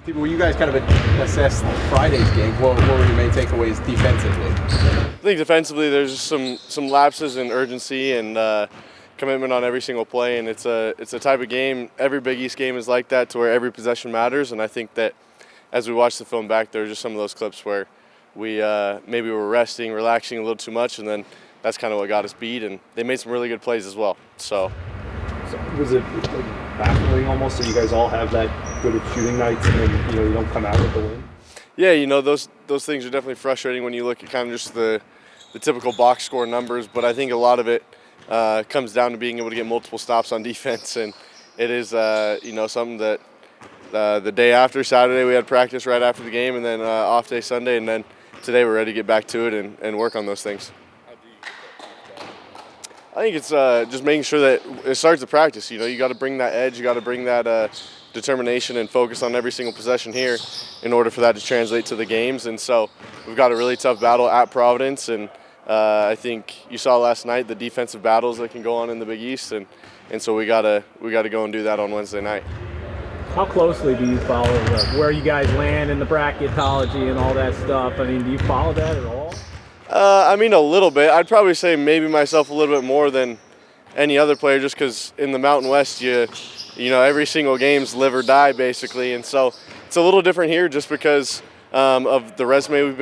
When you guys kind of assessed Friday's game, what were your main takeaways defensively? I think defensively there's just some lapses in urgency and commitment on every single play, and it's a type of game. Every Big East game is like that, to where every possession matters. And I think that as we watch the film back, there are just some of those clips where we maybe were resting, relaxing a little too much, and then that's kind of what got us beat. And they made some really good plays as well. So was it like baffling almost that you guys all have that good at shooting nights and then you don't come out with the win? Yeah, those things are definitely frustrating when you look at kind of just the typical box score numbers. But I think a lot of it comes down to being able to get multiple stops on defense, and it is something that the day after Saturday we had practice right after the game, and then off day Sunday, and then today we're ready to get back to it and work on those things. I think it's just making sure that it starts the practice. You got to bring that edge, you got to bring that determination and focus on every single possession here in order for that to translate to the games. And so we've got a really tough battle at Providence, and I think you saw last night the defensive battles that can go on in the Big East, and so we gotta go and do that on Wednesday night. How closely do you follow where you guys land in the bracketology and all that stuff? I mean, do you follow that at all? A little bit. I'd probably say maybe myself a little bit more than any other player, just because in the Mountain West, every single game's live or die basically, and so it's a little different here just because of the resume we've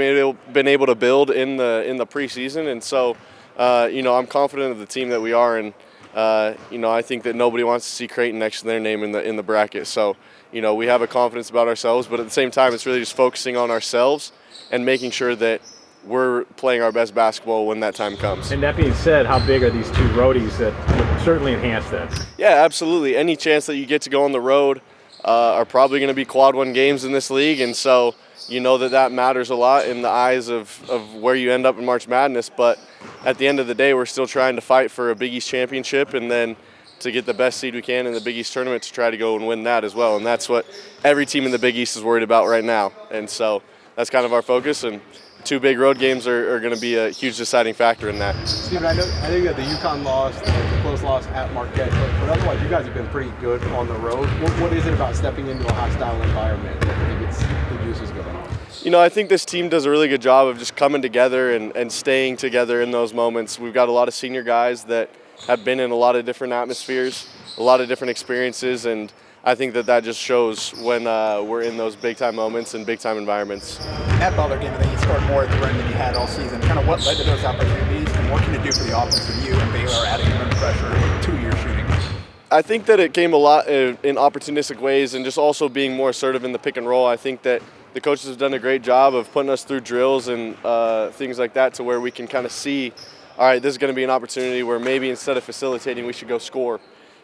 been able to build in the preseason, and so I'm confident of the team that we are, and I think that nobody wants to see Creighton next to their name in the bracket. So we have a confidence about ourselves, but at the same time, it's really just focusing on ourselves and making sure that we're playing our best basketball when that time comes. And that being said, how big are these two roadies that would certainly enhance that? Yeah, absolutely. Any chance that you get to go on the road are probably going to be quad one games in this league, and so that matters a lot in the eyes of where you end up in March Madness. But at the end of the day, we're still trying to fight for a Big East championship and then to get the best seed we can in the Big East tournament to try to go and win that as well. And that's what every team in the Big East is worried about right now. And so that's kind of our focus, and two big road games are going to be a huge deciding factor in that. Steven, I know you had the UConn loss, the close loss at Marquette, but otherwise you guys have been pretty good on the road. What is it about stepping into a hostile environment that gets the juices going on? I think this team does a really good job of just coming together and staying together in those moments. We've got a lot of senior guys that have been in a lot of different atmospheres, a lot of different experiences, and I think that just shows when we're in those big-time moments and big-time environments. That Butler game, I think you scored more at the rim than you had all season. Kind of what led to those opportunities, and what can it do for the offense with you and Baylor adding rim pressure to your shooting? I think that it came a lot in opportunistic ways and just also being more assertive in the pick and roll. I think that the coaches have done a great job of putting us through drills and things like that to where we can kind of see, all right, this is going to be an opportunity where maybe instead of facilitating, we should go score.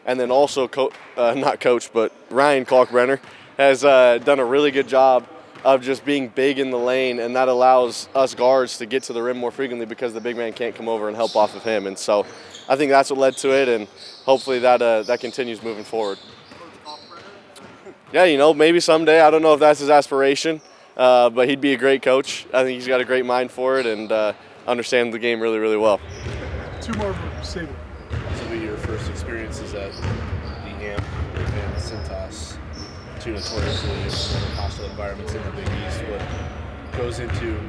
And then also, not coach, but Ryan Kalkbrenner has done a really good job of just being big in the lane, and that allows us guards to get to the rim more frequently because the big man can't come over and help off of him. And so I think that's what led to it, and hopefully that continues moving forward. Yeah, maybe someday. I don't know if that's his aspiration, but he'd be a great coach. I think he's got a great mind for it and understands the game really, really well. Two more for Steven. This will be your first experiences at the AMP and Cintas, two notoriously hostile environments in the Big East. What goes into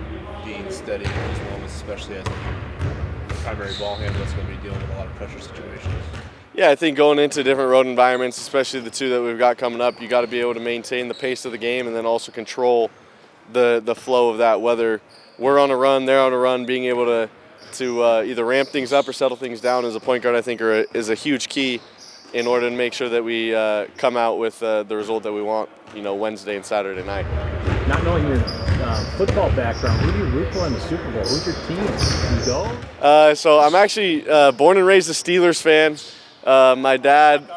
being steady in those moments, especially as the primary ball handler that's going to be dealing with a lot of pressure situations? Yeah, I think going into different road environments, especially the two that we've got coming up, you got to be able to maintain the pace of the game and then also control the flow of that, whether we're on a run, they're on a run, being able to either ramp things up or settle things down as a point guard, I think is a huge key in order to make sure that we come out with the result that we want, Wednesday and Saturday night. Not knowing your football background, who do you root for in the Super Bowl? Who's your team? You go? So I'm actually born and raised a Steelers fan. My dad,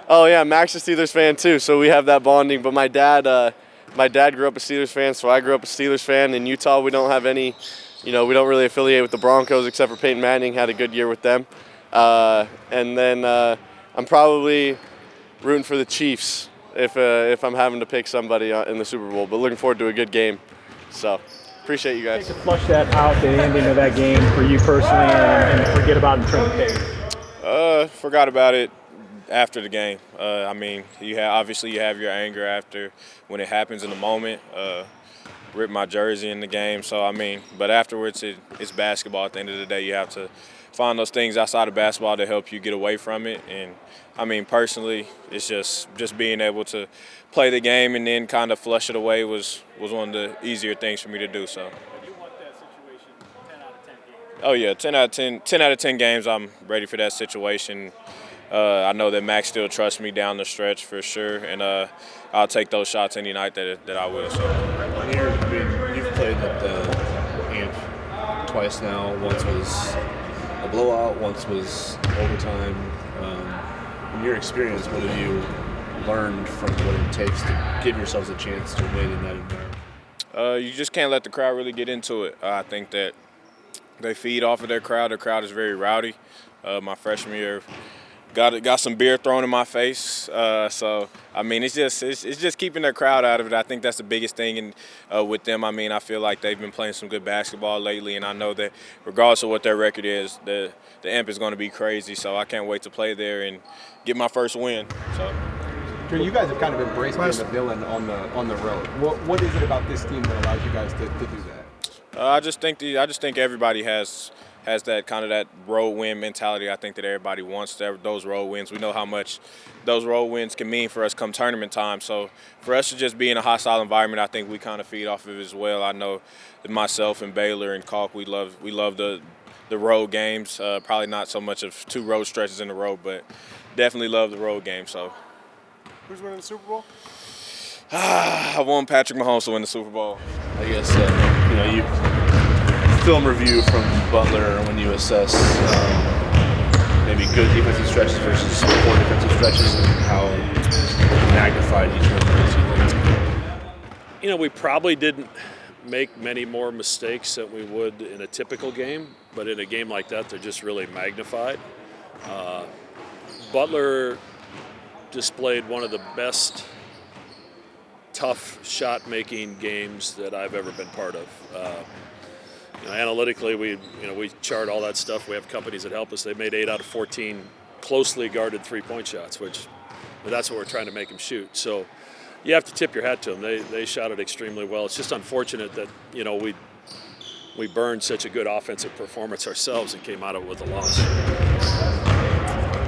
oh yeah, Max is a Steelers fan too, so we have that bonding. But my dad grew up a Steelers fan, so I grew up a Steelers fan. In Utah, we don't have any, we don't really affiliate with the Broncos except for Peyton Manning had a good year with them. And then I'm probably rooting for the Chiefs if I'm having to pick somebody in the Super Bowl. But looking forward to a good game. So appreciate you guys. To flush that out, the ending of that game for you personally, and forget about it in terms of pace. Forgot about it. after the game. I mean, obviously you have your anger after when it happens in the moment. Rip my jersey in the game. So I mean, but afterwards it's basketball. At the end of the day, you have to find those things outside of basketball to help you get away from it. And I mean, personally, it's just being able to play the game and then kind of flush it away was one of the easier things for me to do. So. You want that situation 10 out of 10 games? Oh yeah, 10 out of 10 games. I'm ready for that situation. I know that Max still trusts me down the stretch for sure, and I'll take those shots any night that I will. So. You've played at the Amp twice now. Once was a blowout, once was overtime. In your experience, what have you learned from what it takes to give yourselves a chance to win in that environment? You just can't let the crowd really get into it. I think that they feed off of their crowd. The crowd is very rowdy. My freshman year, got some beer thrown in my face. So I mean, it's just keeping their crowd out of it. I think that's the biggest thing. And with them, I mean, I feel like they've been playing some good basketball lately, and I know that regardless of what their record is, the Amp is going to be crazy. So I can't wait to play there and get my first win. So. You guys have kind of embraced being the villain on the road. What is it about this team that allows you guys to do that? I just think everybody has that kind of that road win mentality. I think that everybody wants those road wins. We know how much those road wins can mean for us come tournament time. So for us to just be in a hostile environment, I think we kind of feed off of it as well. I know that myself and Baylor and Calk, we love the road games. Probably not so much of 2 road stretches in a row, but definitely love the road game. So. Who's winning the Super Bowl? I want Patrick Mahomes to win the Super Bowl. I guess you film review from Butler when you assess maybe good defensive stretches versus poor defensive stretches and how magnified each one is. We probably didn't make many more mistakes than we would in a typical game, but in a game like that, they're just really magnified. Butler displayed one of the best tough shot-making games that I've ever been part of. Analytically, we chart all that stuff. We have companies that help us. They made 8 out of 14 closely guarded three-point shots, which that's what we're trying to make them shoot. So you have to tip your hat to them. They shot it extremely well. It's just unfortunate that we burned such a good offensive performance ourselves and came out of it with a loss.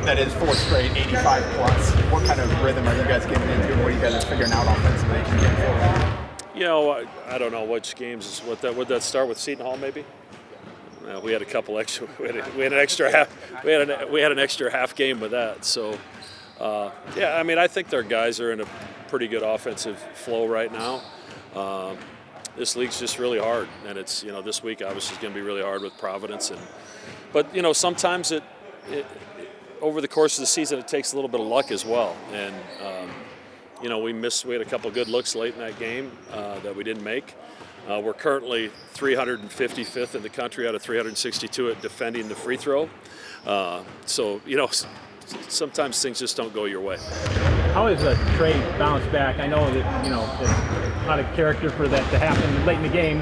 That is 4th straight, 85 plus. What kind of rhythm are you guys getting into? What are you guys figuring out offensively to get forward? I don't know which games. Would that start with Seton Hall maybe? We had a couple extra. We had an extra half. We had an extra half game with that. So, I mean, I think their guys are in a pretty good offensive flow right now. This league's just really hard, and it's this week obviously is going to be really hard with Providence, but sometimes it over the course of the season, it takes a little bit of luck as well. And, we had a couple good looks late in that game that we didn't make. We're currently 355th in the country out of 362 at defending the free throw. Sometimes things just don't go your way. How has Trey bounced back? I know that, it's not a character for that to happen late in the game.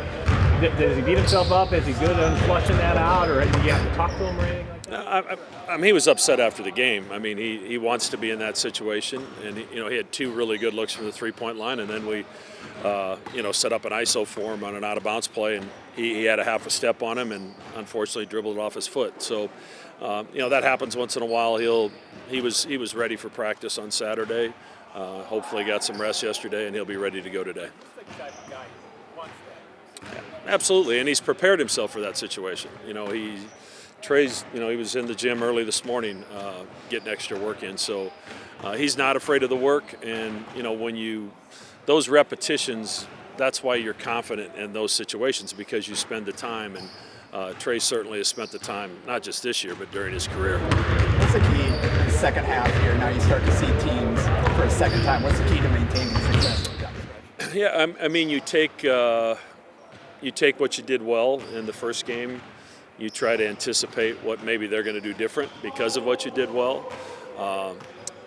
Does he beat himself up? Is he good on flushing that out, or do you have to talk to him or anything like that? I mean, he was upset after the game. I mean, he wants to be in that situation, and he had 2 really good looks from the 3-point line, and then we, set up an ISO for him on an out-of-bounds play, and he had a half a step on him, and unfortunately dribbled it off his foot. So, that happens once in a while. He was ready for practice on Saturday. Hopefully, got some rest yesterday, and he'll be ready to go today. Absolutely, and he's prepared himself for that situation. Trey's, he was in the gym early this morning getting extra work in, so he's not afraid of the work. And, when those repetitions, that's why you're confident in those situations, because you spend the time. And Trey certainly has spent the time, not just this year, but during his career. What's the key in the second half here? Now you start to see teams for a second time. What's the key to maintaining success? Yeah, I mean, you take what you did well in the first game. You try to anticipate what maybe they're going to do different because of what you did well.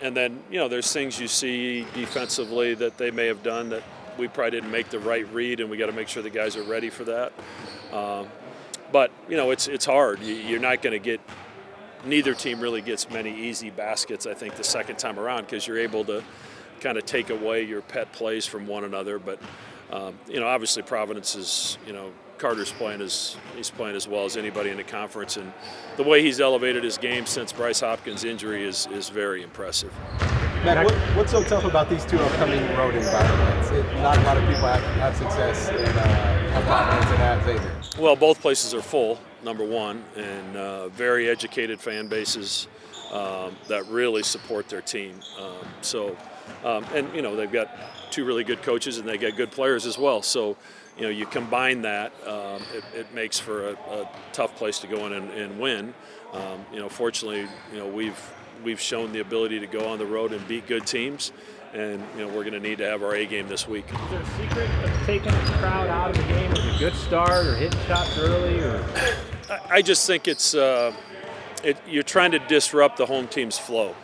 And then, there's things you see defensively that they may have done that we probably didn't make the right read, and we got to make sure the guys are ready for that. But, it's hard. You're not going to get neither team really gets many easy baskets, I think, the second time around, because you're able to kind of take away your pet plays from one another. But obviously Providence is, Carter's he's playing as well as anybody in the conference, and the way he's elevated his game since Bryce Hopkins' injury is very impressive. Matt, what's so tough about these two upcoming road environments? Not a lot of people have success in Providence and at Xavier. Well, both places are full, number one, and very educated fan bases that really support their team. They've got two really good coaches, and they got good players as well. So, you combine that, it makes for a tough place to go in and win. Fortunately, we've shown the ability to go on the road and beat good teams, and we're going to need to have our A game this week. Is there a secret of taking the crowd out of the game with a good start or hitting shots early? Or I just think it's you're trying to disrupt the home team's flow,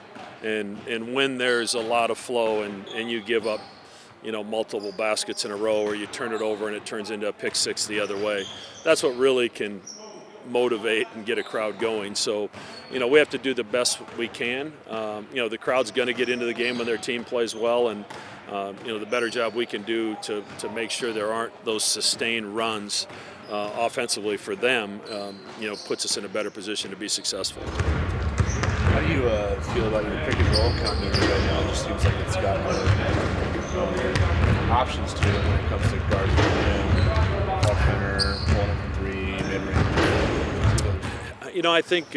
and when there's a lot of flow and you give up multiple baskets in a row, or you turn it over and it turns into a pick six the other way, that's what really can motivate and get a crowd going. So, we have to do the best we can. The crowd's going to get into the game when their team plays well, and the better job we can do to make sure there aren't those sustained runs offensively for them, puts us in a better position to be successful. How do you feel about your pick and roll continuity right now? It just seems like it's got options to it when it comes to guard the rim, ball center, 1-3, mid-range. I think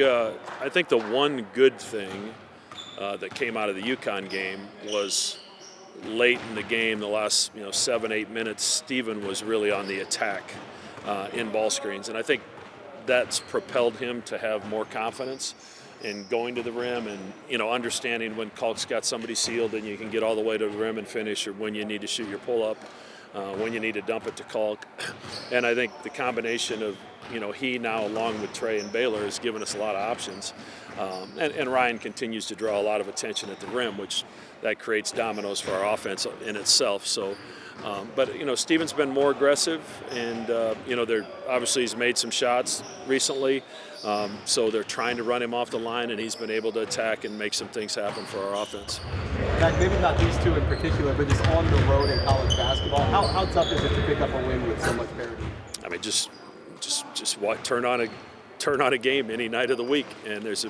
the one good thing that came out of the UConn game was late in the game, the last 7-8 minutes, Steven was really on the attack in ball screens, and I think that's propelled him to have more confidence in going to the rim and understanding when Kalk's got somebody sealed and you can get all the way to the rim and finish, or when you need to shoot your pull-up, when you need to dump it to Kalk. And I think the combination of he now, along with Trey and Baylor, has given us a lot of options. And Ryan continues to draw a lot of attention at the rim, which that creates dominoes for our offense in itself. So, but Steven's been more aggressive, and they're obviously he's made some shots recently. So they're trying to run him off the line, and he's been able to attack and make some things happen for our offense. Zach, maybe not these two in particular, but just on the road in college basketball, how tough is it to pick up a win with so much parity? I mean, just turn on a game any night of the week, and there's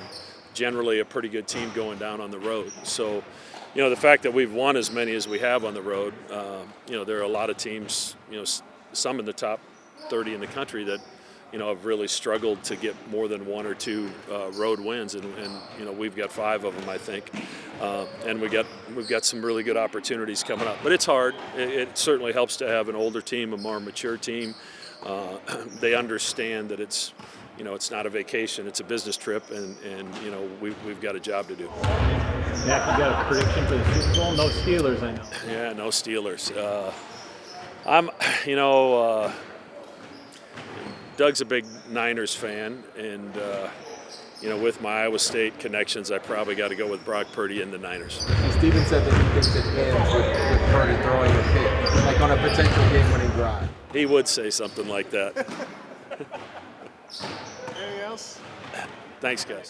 generally a pretty good team going down on the road. So, the fact that we've won as many as we have on the road, there are a lot of teams, some in the top 30 in the country that have really struggled to get more than one or two road wins, and we've got 5 of them, I think, and we've got some really good opportunities coming up. But it's hard. It certainly helps to have an older team, a more mature team. They understand that it's not a vacation; it's a business trip, and we've got a job to do. Matt, you got a prediction for the Super Bowl? No Steelers, I know. Yeah, no Steelers. Doug's a big Niners fan, and with my Iowa State connections, I probably got to go with Brock Purdy and the Niners. Steven said that he thinks it ends with Purdy throwing a pick, like on a potential game-winning drive. He would say something like that. Anything else? Thanks, guys.